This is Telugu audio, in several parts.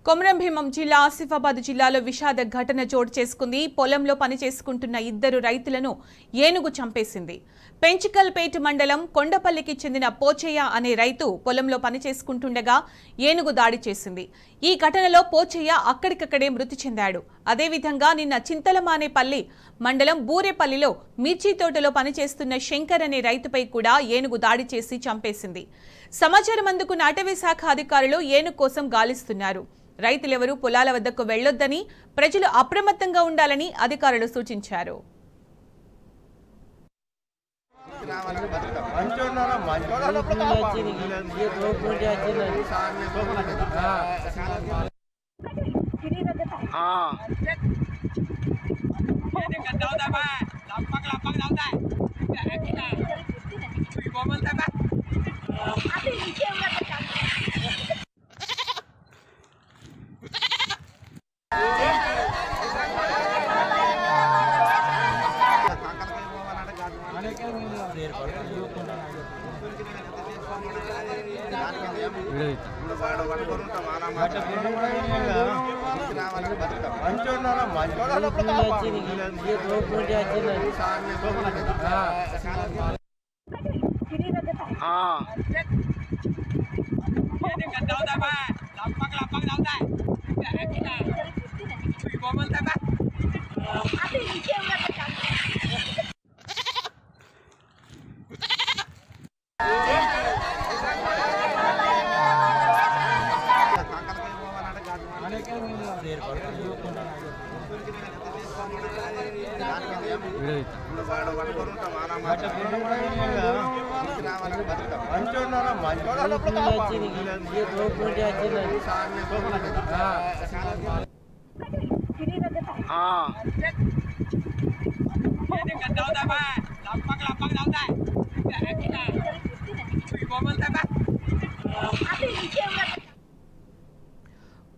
కొమరం భీం జిల్లా ఆసిఫాబాద్ జిల్లాలో విషాద ఘటన చోటు చేసుకుంది. పొలంలో పని చేసుకుంటున్న ఇద్దరు రైతులను ఏనుగు చంపేసింది. పెంచికల్పేట మండలం కొండపల్లికి చెందిన పోచయ్య అనే రైతు పొలంలో పని చేసుకుంటుండగా ఏనుగు దాడి చేసింది. ఈ ఘటనలో పోచయ్య అక్కడికక్కడే మృతి చెందాడు. అదేవిధంగా నిన్న చింతలమానేపల్లి మండలం బూరేపల్లిలో మిర్చి తోటలో పనిచేస్తున్న శంకర్ అనే రైతుపై కూడా ఏనుగు దాడి చేసి చంపేసింది. సమాచారం అందుకున్న అటవీ శాఖ అధికారులు ఏనుగు కోసం గాలిస్తున్నారు. రైతులెవరూ పొలాల వద్దకు వెళ్లొద్దని, ప్రజలు అప్రమత్తంగా ఉండాలని అధికారులు సూచించారు.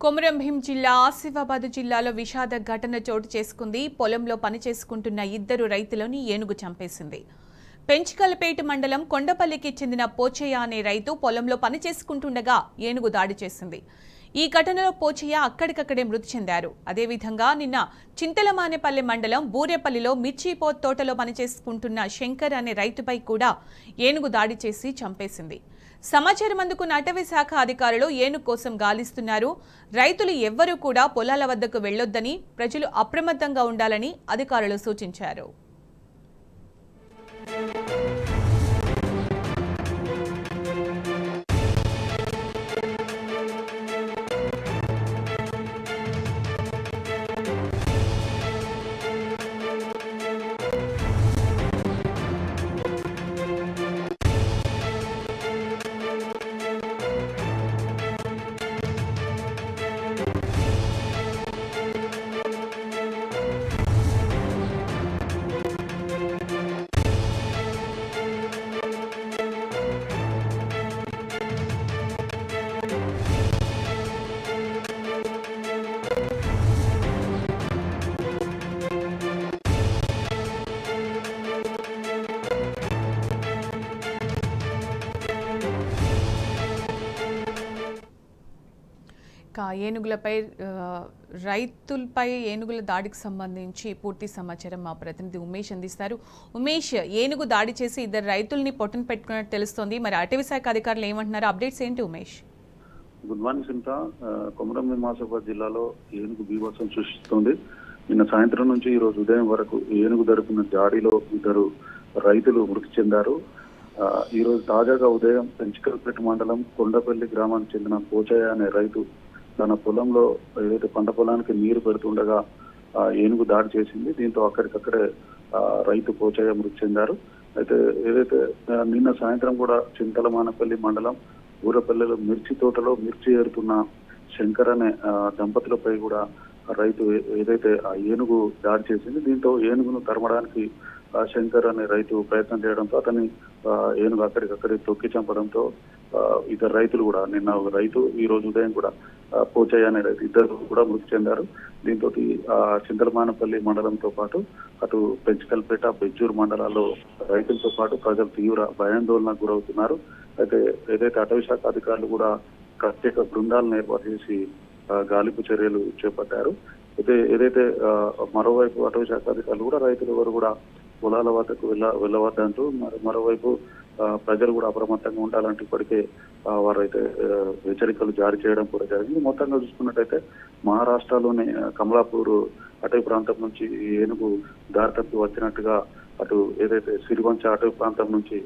కొమరం భీం జిల్లా ఆసిఫాబాద్ జిల్లాలో విషాద ఘటన చోటు చేసుకుంది. పొలంలో పని చేసుకుంటున్న ఇద్దరు రైతులను ఏనుగు చంపేసింది. పెంచికల్పేట మండలం కొండపల్లికి చెందిన పోచయ్య అనే రైతు పొలంలో పని చేసుకుంటుండగా ఏనుగు దాడి చేసింది. ఈ ఘటనలో పోచయ్య అక్కడికక్కడే మృతి చెందారు. అదేవిధంగా నిన్న చింతలమానేపల్లి మండలం బూరేపల్లిలో మిర్చి తోటలో పనిచేసుకుంటున్న శంకర్ అనే రైతుపై కూడా ఏనుగు దాడి చేసి చంపేసింది. సమాచారం అందుకున్న అటవీ శాఖ అధికారులు ఏనుగు కోసం గాలిస్తున్నారు. రైతులు ఎవ్వరూ కూడా పొలాల వద్దకు వెళ్లొద్దని, ప్రజలు అప్రమత్తంగా ఉండాలని అధికారులు సూచించారు. ఏనుగులపై రైతులపై ఏనుగుల దాడికి సంబంధించి పూర్తి సమాచారం మా ప్రతినిధి ఉమేష్ అందిస్తారు. ఉమేష్, ఏనుగు దాడి చేసి ఇద్దరు రైతుల్ని పొట్టన పెట్టుకున్నట్టు తెలుస్తోంది. మరి అటవీ శాఖ అధికారులు ఏమంటున్నారు? అప్డేట్స్ ఏంటి ఉమేష్? గుడ్ మార్నింగ్ సింత. కొమరం భీం ఆసిఫాబాద్ జిల్లాలో ఏనుగు బీభత్సం సృష్టిస్తోంది. నిన్న సాయంత్రం నుంచి ఈ రోజు ఉదయం వరకు ఏనుగు జరుపుకున్న దాడిలో ఇద్దరు రైతులు మృతి చెందారు. ఈ రోజు తాజాగా ఉదయం పెంచికల్పేట మండలం కొండపల్లి గ్రామానికి చెందిన పోచయ్య అనే రైతు తన పొలంలో ఏదైతే పంట పొలానికి నీరు పెడుతుండగా ఏనుగు దాడి చేసింది. దీంతో అక్కడికక్కడే రైతు పోచయ్య మృతి చెందారు. అయితే ఏదైతే నిన్న సాయంత్రం కూడా చింతలమానపల్లి మండలం ఊరపల్లిలో మిర్చి తోటలో మిర్చి ఏరుతున్న శంకర్ అనే దంపతులపై కూడా రైతు ఏదైతే ఆ ఏనుగు దాడి చేసింది. దీంతో ఏనుగును తరమడానికి శంకర్ అనే రైతు ప్రయత్నం చేయడంతో అతన్ని ఏనుగు అక్కడికక్కడే తొక్కి చంపడంతో ఇద్దరు రైతులు కూడా నిన్న రైతు ఈ రోజు ఉదయం కూడా పోచయ్య అనే రైతు ఇద్దరు కూడా మృతి చెందారు. దీంతో చింతలమానపల్లి మండలంతో పాటు అటు పెంచికల్పేట బెజ్జూరు మండలాల్లో రైతులతో పాటు ప్రజలు తీవ్ర భయాందోళనకు గురవుతున్నారు. అయితే ఏదైతే అటవీ శాఖ అధికారులు కూడా ప్రత్యేక బృందాలను ఏర్పాటు చేసి గాలింపు చర్యలు చేపట్టారు. అయితే ఏదైతే మరోవైపు అటవీ శాఖ అధికారులు కూడా రైతులు ఎవరు కూడా పొలాల వద్దకు వెళ్ళవద్దంటూ మరోవైపు ప్రజలు కూడా అప్రమత్తంగా ఉండాలంటే ఇప్పటికే వారైతే హెచ్చరికలు జారీ చేయడం కూడా జరిగింది. మొత్తంగా చూసుకున్నట్టయితే మహారాష్ట్రలోని కమలాపూర్ అటవీ ప్రాంతం నుంచి ఏనుగు దారి తప్పి వచ్చినట్టుగా అటు ఏదైతే సిరివంచ అటవీ ప్రాంతం నుంచి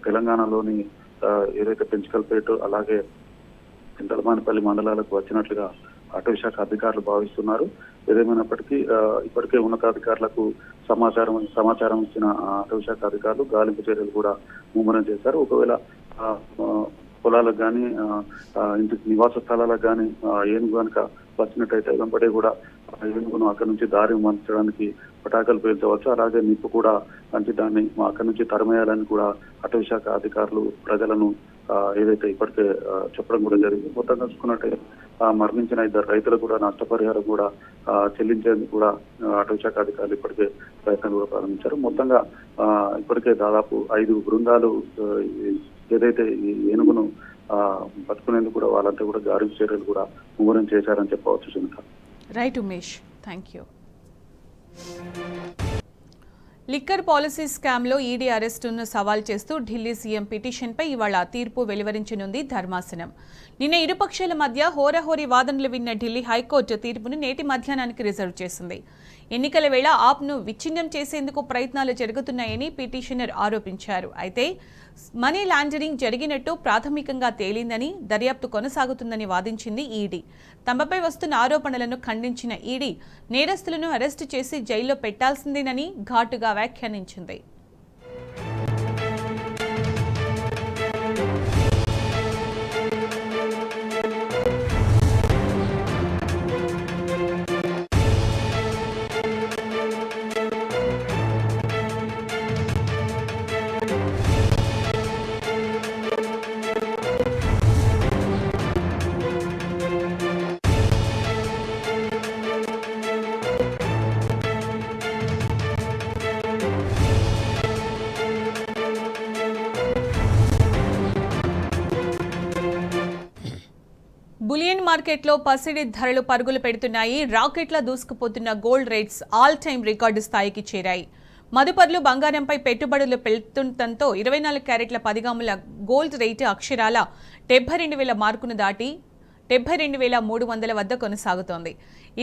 తెలంగాణలోని ఏదైతే పెంచికల్పేట అలాగే చింతలమానిపల్లి మండలాలకు వచ్చినట్లుగా అటవీ శాఖ అధికారులు భావిస్తున్నారు. ఏదేమైనప్పటికీ ఇప్పటికే ఉన్నతాధికారులకు సమాచారం ఇచ్చిన అటవీ శాఖ అధికారులు గాలింపు చర్యలు కూడా ముమ్మరం చేశారు. ఒకవేళ పొలాలకు కానీ ఇంటికి నివాస స్థలాలకు కానీ ఏనుగు కనుక వచ్చినట్టయితే వెంబడే కూడా ఏనుగును అక్కడి నుంచి దారి మార్చడానికి పటాకులు పేల్చవచ్చు. అలాగే నిప్పు కూడా అంటే దాన్ని అక్కడి నుంచి తరిమేయాలని కూడా అటవీ శాఖ అధికారులు ప్రజలను ఏదైతే ఇప్పటికే చెప్పడం కూడా జరిగింది. మొత్తంగా చూసుకున్నట్టే మరణించిన 2 రైతులకు కూడా నష్టపరిహారం కూడా చెల్లించేందుకు కూడా అటవీ శాఖ అధికారులు ఇప్పటికే ప్రయత్నాలు కూడా ప్రారంభించారు. మొత్తంగా ఇప్పటికే దాదాపు 5 బృందాలు ఏదైతే ఈ ఏనుగును పట్టుకునేందుకు కూడా వాళ్ళంతా కూడా గాలింపు చర్యలు కూడా ముమ్మరం చేశారని చెప్పవచ్చు. Sunitha. Right Umesh, thank you. Liquor policy స్కామ్లో ఈడీ అరెస్టును సవాల్ చేస్తూ ఢిల్లీ సీఎం పిటిషన్పై ఇవాళ తీర్పు వెలువరించనుంది ధర్మాసనం. నిన్న ఇరుపక్షాల మధ్య హోరాహోరీ వాదనలు విన్న ఢిల్లీ హైకోర్టు తీర్పును నేటి మధ్యాహ్నానికి రిజర్వ్ చేసింది. ఎన్నికల వేళ ఆప్ను విచ్ఛిన్నం చేసేందుకు ప్రయత్నాలు జరుగుతున్నాయని పిటిషనర్ ఆరోపించారు. అయితే మనీ లాండరింగ్ జరిగినట్టు ప్రాథమికంగా తేలిందని, దర్యాప్తు కొనసాగుతుందని వాదించింది ఈడీ. తమపై వస్తున్న ఆరోపణలను ఖండించిన ఈడీ నేరస్తులను అరెస్టు చేసి జైల్లో పెట్టాల్సిందేనని ఘాటుగా వ్యాఖ్యానించింది. బులియన్ మార్కెట్లో పసిడి ధరలు పరుగులు పెడుతున్నాయి. రాకెట్లా దూసుకుపోతున్న gold rates all time record స్థాయికి చేరాయి. మదుపర్లు బంగారంపై పెట్టుబడులు పెడుతుండటంతో 24 క్యారెట్ల 10 గ్రాముల గోల్డ్ రేటు అక్షరాల 72,000 మార్కును దాటి 72,300 వద్ద కొనసాగుతోంది.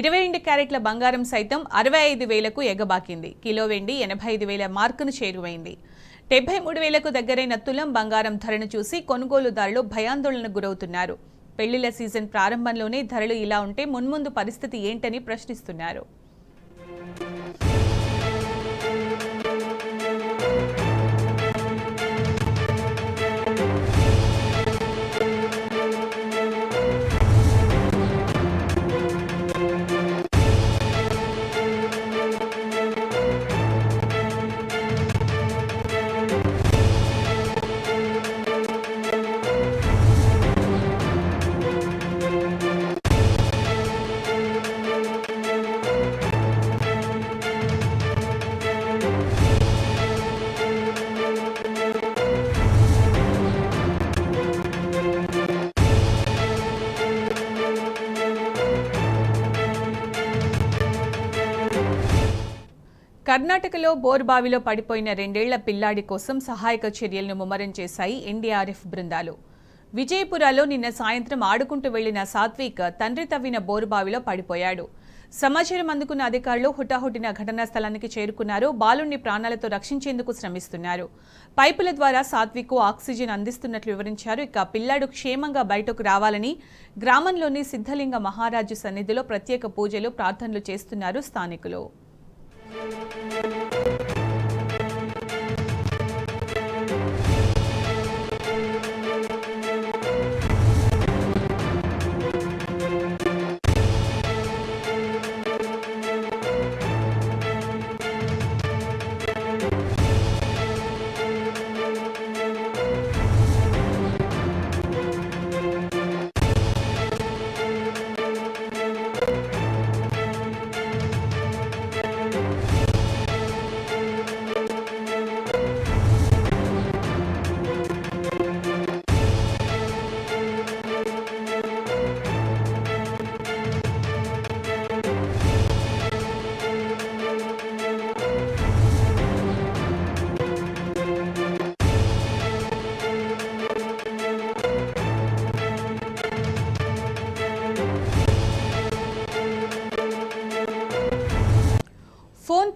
22 క్యారెట్ల బంగారం సైతం 65,000కు ఎగబాకింది. కిలో వెండి 85,000 మార్కును చేరువైంది. 73,000కు దగ్గరైన తులం బంగారం ధరను చూసి కొనుగోలుదారులు భయాందోళనకు గురవుతున్నారు. పెళ్లిళ్ల సీజన్ ప్రారంభంలోనే ధరలు ఇలా ఉంటే మున్ముందు పరిస్థితి ఏంటని ప్రశ్నిస్తున్నారు. కర్ణాటకలో బోర్బావిలో పడిపోయిన 2 ఏళ్ల పిల్లాడి కోసం సహాయక చర్యలను ముమ్మరం చేశాయి ఎన్డీఆర్ఎఫ్ బృందాలు. విజయపురాలో నిన్న సాయంత్రం ఆడుకుంటూ వెళ్లిన సాత్విక్ తండ్రి తవ్విన బోరుబావిలో పడిపోయాడు. సమాచారం అందుకున్న అధికారులు హుటాహుటిన ఘటనా స్థలానికి చేరుకున్నారు. బాలుణ్ణి ప్రాణాలతో రక్షించేందుకు శ్రమిస్తున్నారు. పైపుల ద్వారా సాత్విక్ ఆక్సిజన్ అందిస్తున్నట్లు వివరించారు. ఇక పిల్లాడు క్షేమంగా బయటకు రావాలని గ్రామంలోని సిద్ధలింగ మహారాజు సన్నిధిలో ప్రత్యేక పూజలు ప్రార్థనలు చేస్తున్నారు స్థానికులు.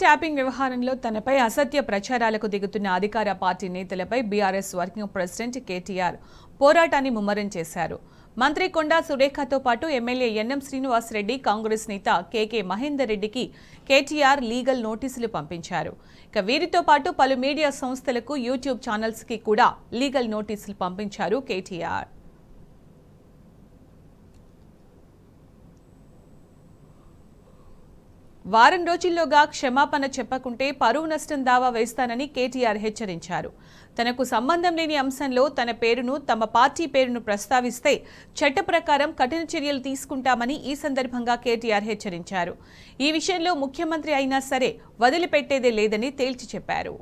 ట్యాపింగ్ వ్యవహారంలో తనపై అసత్య ప్రచారాలకు దిగుతున్న అధికార పార్టీ నేతలపై బీఆర్ఎస్ వర్కింగ్ ప్రెసిడెంట్ కేటీఆర్ పోరాటాన్ని ముమ్మరం చేశారు. మంత్రి కొండా సురేఖతో పాటు ఎమ్మెల్యే ఎన్ఎం శ్రీనివాసరెడ్డి, కాంగ్రెస్ నేత కేకే మహేందర్ రెడ్డికి కేటీఆర్ లీగల్ నోటీసులు పంపించారు. ఇక వీరితో పాటు పలు మీడియా సంస్థలకు, యూట్యూబ్ ఛానల్స్ కి కూడా లీగల్ నోటీసులు పంపించారు కేటీఆర్. వారం రోజుల్లోగా క్షమాపణ చెప్పకుంటే పరువు నష్టం దావా వేస్తానని కేటీఆర్ హెచ్చరించారు. తనకు సంబంధం లేని అంశంలో తన పేరును, తమ పార్టీ పేరును ప్రస్తావిస్తే చట్ట ప్రకారం కఠిన చర్యలు తీసుకుంటామని ఈ సందర్భంగా కేటీఆర్ హెచ్చరించారు. ఈ విషయంలో ముఖ్యమంత్రి అయినా సరే వదిలిపెట్టేదే లేదని తేల్చి చెప్పారు.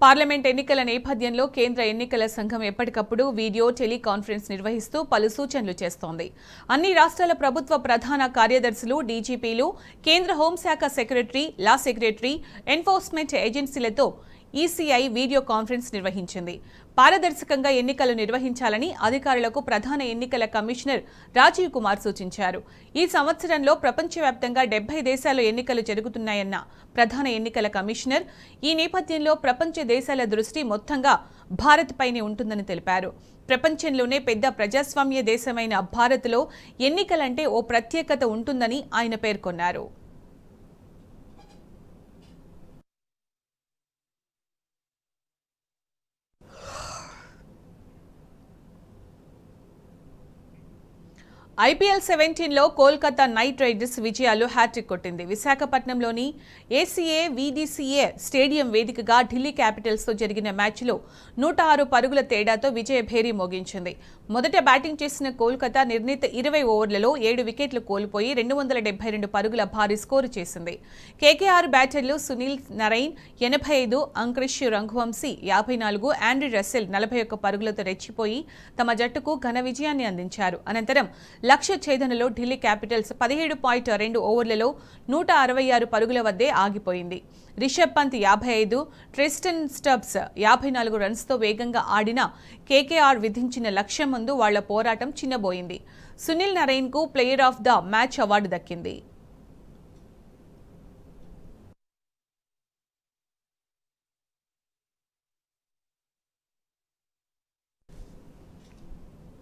పార్లమెంట్ ఎన్నికల నేపథ్యంలో కేంద్ర ఎన్నికల సంఘం ఎప్పటికప్పుడు వీడియో టెలికాన్ఫరెన్స్ నిర్వహిస్తూ పలు సూచనలు చేస్తోంది. అన్ని రాష్ట్రాల ప్రభుత్వ ప్రధాన కార్యదర్శులు, డీజీపీలు, కేంద్ర హోంశాఖ సెక్రటరీ, లా సెక్రటరీ, ఎన్ఫోర్స్మెంట్ ఏజెన్సీలతో ఈసీఐ వీడియో కాన్ఫరెన్స్ నిర్వహించింది. పారదర్శకంగా ఎన్నికలు నిర్వహించాలని అధికారులకు ప్రధాన ఎన్నికల కమిషనర్ రాజీవ్ కుమార్ సూచించారు. ఈ సంవత్సరంలో ప్రపంచవ్యాప్తంగా 70 దేశాల్లో ఎన్నికలు జరుగుతున్నాయన్న ప్రధాన ఎన్నికల కమిషనర్ ఈ నేపథ్యంలో ప్రపంచ దేశాల దృష్టి మొత్తంగా భారత్ పైనే ఉంటుందని తెలిపారు. ప్రపంచంలోనే పెద్ద ప్రజాస్వామ్య దేశమైన భారత్లో ఎన్నికలంటే ఓ ప్రత్యేకత ఉంటుందని ఆయన పేర్కొన్నారు. ఐపీఎల్ 17లో కోల్కతా నైట్ రైడర్స్ విజయాలు హ్యాట్రిక్ కొట్టింది. విశాఖపట్నంలోని ఏసీఏ వీడీసీఏ స్టేడియం వేదికగా ఢిల్లీ క్యాపిటల్స్తో జరిగిన మ్యాచ్లో 106 పరుగుల తేడాతో విజయ భేరీ మోగించింది. మొదట బ్యాటింగ్ చేసిన కోల్కతా నిర్ణీత 20 ఓవర్లలో 7 వికెట్లు కోల్పోయి 272 పరుగుల భారీ స్కోరు చేసింది. కేకేఆర్ బ్యాటర్లు Sunil Narine 85, Angkrish Raghuvanshi 54, Andre Russell 41 పరుగులతో రెచ్చిపోయి తమ జట్టుకు ఘన విజయాన్ని అందించారు. అనంతరం లక్ష్య ఛేదనలో ఢిల్లీ క్యాపిటల్స్ 17.2 ఓవర్లలో 166 పరుగుల వద్దే ఆగిపోయింది. రిషబ్ పంత్ 55, ట్రిస్టన్ స్టబ్స్ 54 రన్స్తో వేగంగా ఆడిన కేకేఆర్ విధించిన లక్ష్యం ముందు వాళ్ల పోరాటం చిన్నబోయింది. సునీల్ నరైన్కు player of the match award దక్కింది.